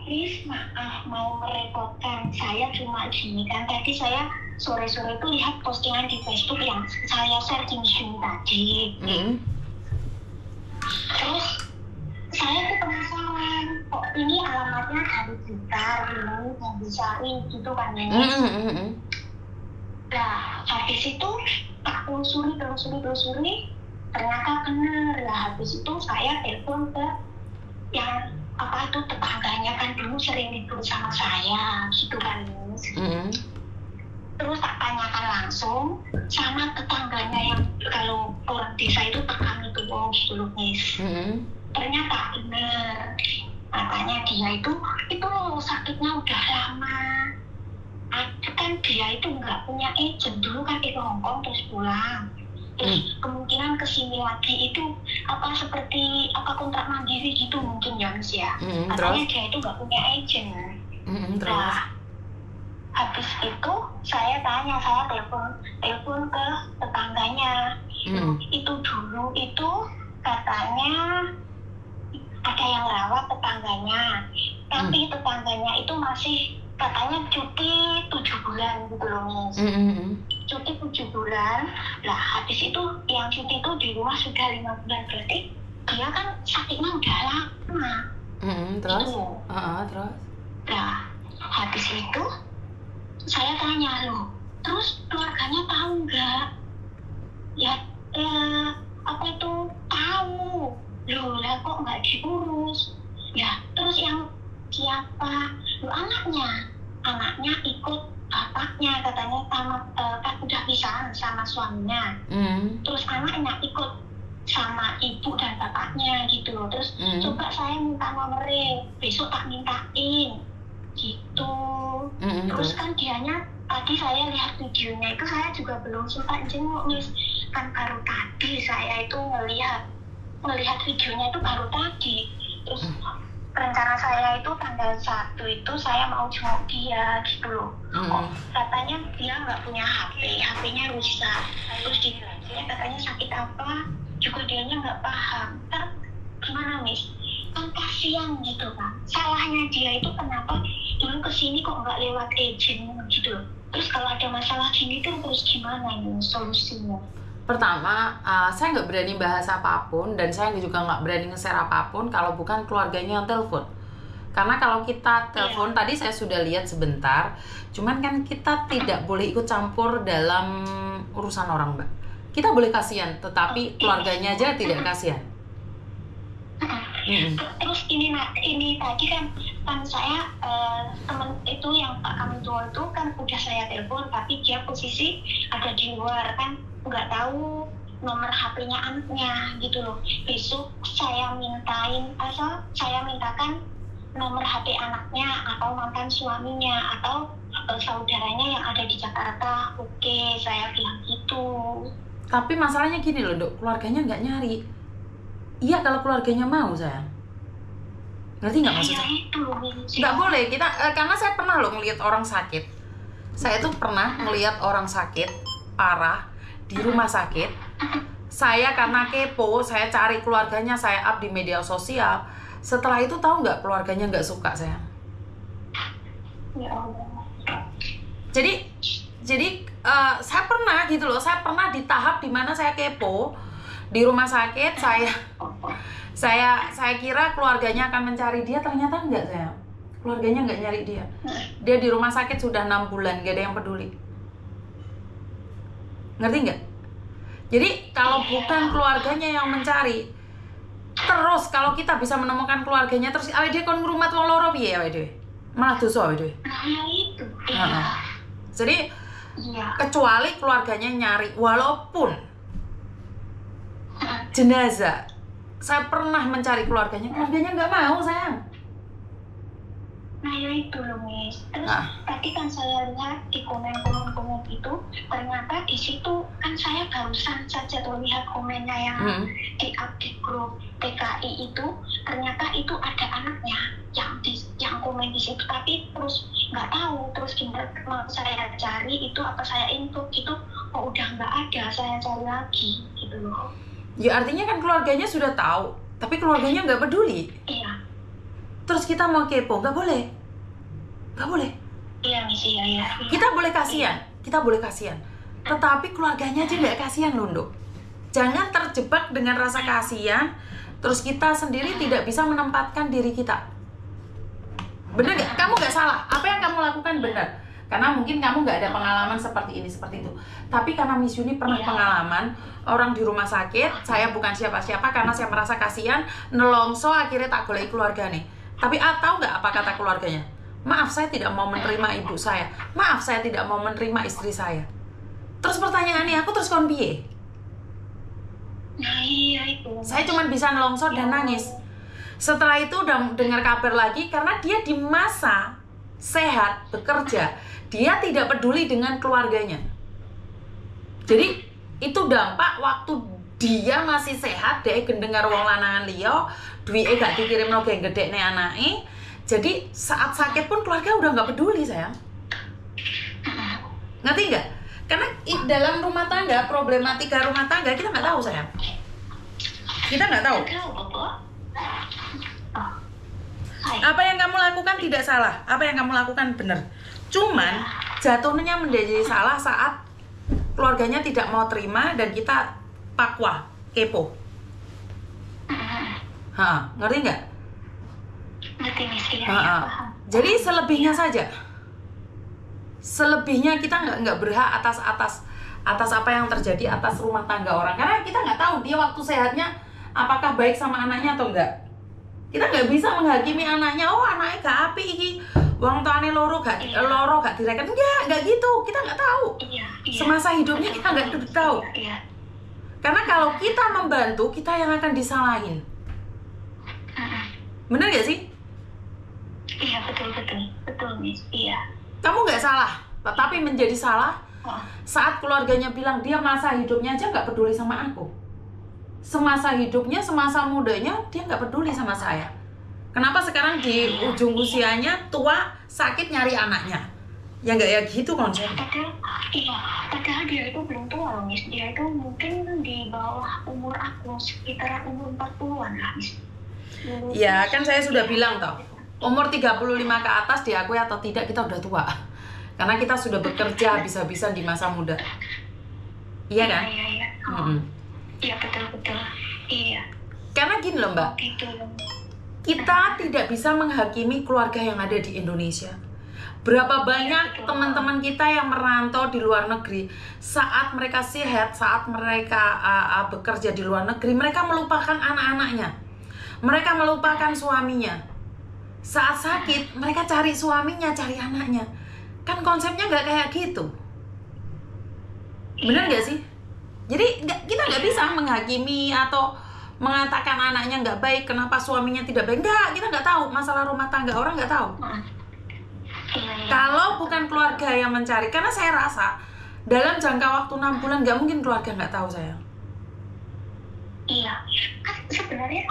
Miss, maaf mau merepotkan. Saya cuma gini kan, tadi saya sore-sore itu lihat postingan di Facebook yang saya share di Zoom tadi. Terus saya tuh penasaran, kok ini alamatnya dari Blitar, ini yang dicari gitu kan ya. Nah, habis itu tak telusuri, ternyata bener. Nah, habis itu saya telepon ke yang apa itu tetangganya kan dulu sering libur sama saya gitu kan. Terus tak tanyakan langsung sama tetangganya yang kalau orang desa itu tekan itu gitu loh Miss. Ternyata bener, katanya dia itu loh sakitnya udah lama. Kan dia itu nggak punya agent, dulu kan ke Hongkong terus pulang. Terus kemungkinan kesini lagi itu seperti kontrak mandiri gitu mungkin ya Miss ya. Katanya dia itu nggak punya agent. Nah, habis itu saya telepon ke tetangganya. Itu dulu itu katanya ada yang rawat tetangganya, tapi tetangganya itu masih katanya cuti 7 bulan gitu loh Miss. Cuti 7 bulan. Lah habis itu yang cuti itu di rumah sudah 5 bulan, berarti dia kan sakitnya udah lama. Terus? Gitu. Terus? Nah habis itu saya tanya loh, terus keluarganya tahu nggak? Ya tahu. Loh lah kok nggak diurus? Ya terus yang siapa? Loh anaknya ikut bapaknya, katanya kan udah pisahan sama suaminya. Terus anaknya ikut sama ibu dan bapaknya gitu loh. Terus coba saya minta nomornya, besok tak mintain gitu. Terus kan dianya tadi saya lihat videonya itu, saya juga belum sempat jenguk Miss, kan baru tadi saya itu melihat videonya itu baru tadi. Terus rencana saya itu tanggal 1 itu saya mau jenguk dia gitu loh. Katanya dia nggak punya HP-nya rusak. Terus dia katanya sakit apa juga dianya nggak paham. Ntar gimana Miss? Kan kasihan gitu kan. Salahnya dia itu kenapa dulu kesini kok nggak lewat agent gitu loh. Terus kalau ada masalah gini tuh terus gimana ini solusinya? Pertama, saya nggak berani bahas apapun dan saya juga nggak berani nge-share apapun kalau bukan keluarganya yang telepon. Karena kalau kita telepon, tadi saya sudah lihat sebentar, cuman kan kita tidak boleh ikut campur dalam urusan orang, Mbak. Kita boleh kasihan, tetapi keluarganya aja tidak kasihan. Terus ini tadi kan saya teman itu yang Pak Kamito itu kan udah saya telepon, tapi dia posisi ada di luar kan, nggak tahu nomor HP-nya anaknya gitu loh. Besok saya mintakan nomor HP anaknya atau mantan suaminya atau saudaranya yang ada di Jakarta. Oke, saya bilang gitu. Tapi masalahnya gini loh Dok, keluarganya nggak nyari. Iya kalau keluarganya mau sayang. Ngerti nggak maksudnya? Nggak boleh kita karena saya pernah loh ngelihat orang sakit. Saya tuh pernah ngelihat orang sakit parah di rumah sakit. Saya karena kepo, saya cari keluarganya, saya up di media sosial. Setelah itu tahu nggak keluarganya nggak suka sayang. Ya Allah. Jadi saya pernah gitu loh, saya pernah di tahap dimana saya kepo di rumah sakit. Saya kira keluarganya akan mencari dia, ternyata enggak sayang. Keluarganya enggak nyari dia. Dia di rumah sakit sudah 6 bulan, gak ada yang peduli. Ngerti nggak? Jadi kalau bukan keluarganya yang mencari, terus kalau kita bisa menemukan keluarganya terus awake dhewe kon ngrumat wong loro piye awake dhewe? Malah dosa awake dhewe. Jadi kecuali keluarganya nyari, walaupun jenazah, saya pernah mencari keluarganya nggak mau sayang. Nah ya itu loh Miss. Terus tadi kan saya lihat di komen itu, ternyata di situ kan saya barusan saja tuh lihat komennya yang di grup TKI itu, ternyata itu ada anaknya yang komen di situ, tapi terus nggak tahu, terus gimana saya cari itu, apa saya input itu, udah nggak ada, saya cari lagi gitu loh. Ya artinya kan keluarganya sudah tahu, tapi keluarganya nggak peduli. Iya. terus kita mau kepo, nggak boleh. Iya Miss, iya. Kita boleh kasihan, tetapi keluarganya aja nggak kasihan loh, Nduk. Jangan terjebak dengan rasa kasihan, terus kita sendiri tidak bisa menempatkan diri kita. Bener nggak? Kamu nggak salah. Apa yang kamu lakukan benar. Karena mungkin kamu nggak ada pengalaman seperti ini, seperti itu. Tapi karena Miss Yuni pernah pengalaman, orang di rumah sakit, saya bukan siapa-siapa karena saya merasa kasihan, nelongso akhirnya tak golek keluarga nih. Tapi tahu nggak apa kata keluarganya? Maaf, saya tidak mau menerima ibu saya. Maaf, saya tidak mau menerima istri saya. Terus pertanyaannya, aku terus kon piye? Nah iya itu. Saya cuma bisa nelongsor dan nangis. Setelah itu udah dengar kabar lagi, karena dia di masa sehat bekerja, dia tidak peduli dengan keluarganya. Jadi itu dampak waktu dia masih sehat, dia dengar wong lanangan liya, duwike gak dikirimno geng gedekne anake. Jadi saat sakit pun keluarga udah nggak peduli, sayang. Ngerti nggak? Karena dalam rumah tangga, problematika rumah tangga kita nggak tahu, sayang. Kita nggak tahu. Apa yang kamu lakukan tidak salah, apa yang kamu lakukan benar. Cuman jatuhnya menjadi salah saat keluarganya tidak mau terima dan kita pakwa, kepo. Ngerti nggak? Ngerti Miss, iya. Jadi selebihnya saja. Selebihnya kita nggak berhak atas apa yang terjadi atas rumah tangga orang, karena kita nggak tahu dia waktu sehatnya apakah baik sama anaknya atau enggak. Kita nggak bisa menghakimi anaknya, oh anaknya gak api iki, wong tuane loro gak direken. Enggak gitu, kita nggak tahu. Semasa hidupnya kita nggak tahu. Karena kalau kita membantu, kita yang akan disalahin. Bener gak sih? Iya, betul Miss, iya. Kamu nggak salah, tetapi menjadi salah saat keluarganya bilang dia masa hidupnya aja nggak peduli sama aku. Semasa hidupnya, semasa mudanya dia nggak peduli sama saya. Kenapa sekarang di ujung usianya tua sakit nyari anaknya? Ya nggak ya gitu konsepnya. Padahal dia itu belum tua loh Miss. Dia itu mungkin di bawah umur aku, sekitar umur 40-an lah Miss. Ya kan saya sudah bilang toh, umur 35 ke atas diakui atau tidak kita udah tua. Karena kita sudah bekerja habis-habisan di masa muda. Iya kan? Iya. Iya betul. Iya. Karena gini loh Mbak, kita tidak bisa menghakimi keluarga yang ada di Indonesia. Berapa banyak teman-teman kita yang merantau di luar negeri, saat mereka sehat, saat mereka bekerja di luar negeri, mereka melupakan anak-anaknya, mereka melupakan suaminya. Saat sakit, mereka cari suaminya, cari anaknya. Kan konsepnya nggak kayak gitu. Bener nggak sih? Jadi kita nggak bisa menghakimi atau mengatakan anaknya nggak baik, kenapa suaminya tidak baik. Nggak, kita nggak tahu. Masalah rumah tangga orang nggak tahu. Kalau bukan keluarga yang mencari, karena saya rasa dalam jangka waktu 6 bulan nggak mungkin keluarga nggak tahu, sayang. Iya, kan sebenarnya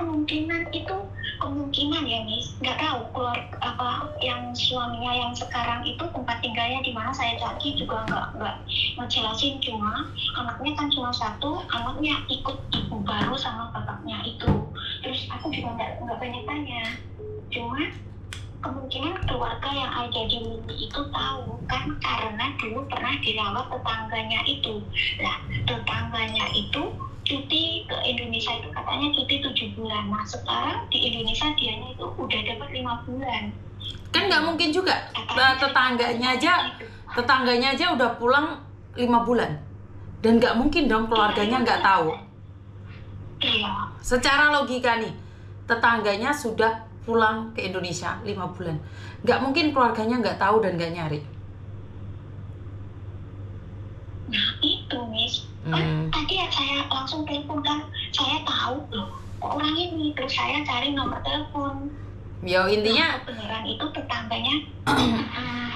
kemungkinan ya Miss, nggak tahu keluarga apa yang suaminya yang sekarang itu tempat tinggalnya di mana, saya cari juga nggak ngejelasin. Cuma anaknya kan cuma satu, anaknya ikut ibu baru sama bapaknya itu. Terus aku juga nggak banyak tanya. Cuma kemungkinan keluarga yang ada di Mimi itu tahu kan, karena dulu pernah dirawat tetangganya itu. Nah, tetangganya itu cuti ke Indonesia itu katanya cuti 7 bulan. Nah sekarang di Indonesia dianya itu udah dapat 5 bulan. Kan nggak mungkin juga. Tetangganya aja udah pulang 5 bulan. Dan nggak mungkin dong keluarganya nggak tahu. Iya. Secara logika nih, tetangganya sudah pulang ke Indonesia 5 bulan. Nggak mungkin keluarganya nggak tahu dan nggak nyari. Nah itu Miss, tadi saya langsung telepon kan, saya tahu loh orang ini, terus saya cari nomor telepon. Ya intinya beneran itu tetangganya.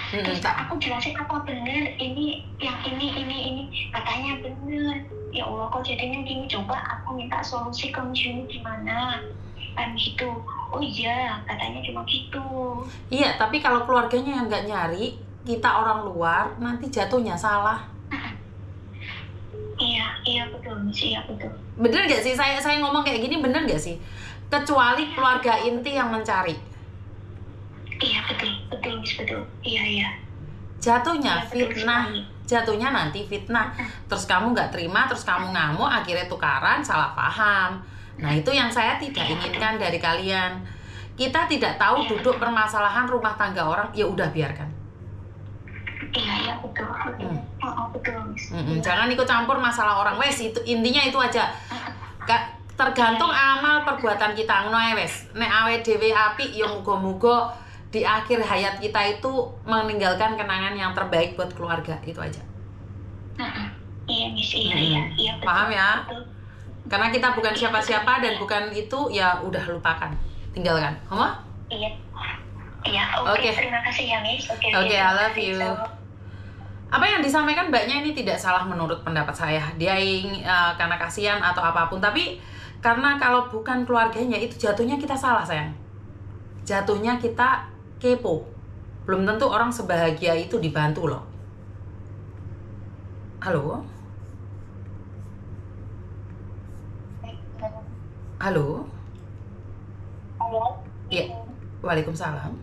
Terus aku jelasin apa bener ini, yang ini katanya bener. Ya Allah kok jadinya gini, coba aku minta solusi ke Miss Yuni gimana kan gitu. Oh iya katanya cuma gitu. Iya, tapi kalau keluarganya yang nggak nyari, kita orang luar nanti jatuhnya salah. Iya betul Miss, iya betul. Bener gak sih saya ngomong kayak gini, bener gak sih? Kecuali keluarga inti yang mencari. betul Miss, betul. Iya. Jatuhnya Iya, betul fitnah, sekali. jatuhnya nanti fitnah. Terus kamu nggak terima, terus kamu ngamuk, akhirnya tukaran, salah paham. Nah itu yang saya tidak inginkan dari kalian. Kita tidak tahu duduk permasalahan rumah tangga orang, ya udah biarkan. Iya, betul. Betul Miss. Jangan ikut campur masalah orang. Wes itu intinya itu aja. Tergantung amal perbuatan kita ngono ae wes. Nek awake dhewe apik ya muga-muga di akhir hayat kita itu meninggalkan kenangan yang terbaik buat keluarga, itu aja. Iya Miss, iya betul. Paham ya? Betul. Karena kita bukan siapa-siapa dan bukan itu, ya udah lupakan, tinggalkan. Homa? Iya, oke. Terima kasih ya Miss. Oke, I love you. Apa yang disampaikan mbaknya ini tidak salah menurut pendapat saya. Dia karena kasihan atau apapun, tapi karena kalau bukan keluarganya itu jatuhnya kita salah sayang. Jatuhnya kita kepo. Belum tentu orang sebahagia itu dibantu loh. Halo? Halo? Iya. Waalaikumsalam.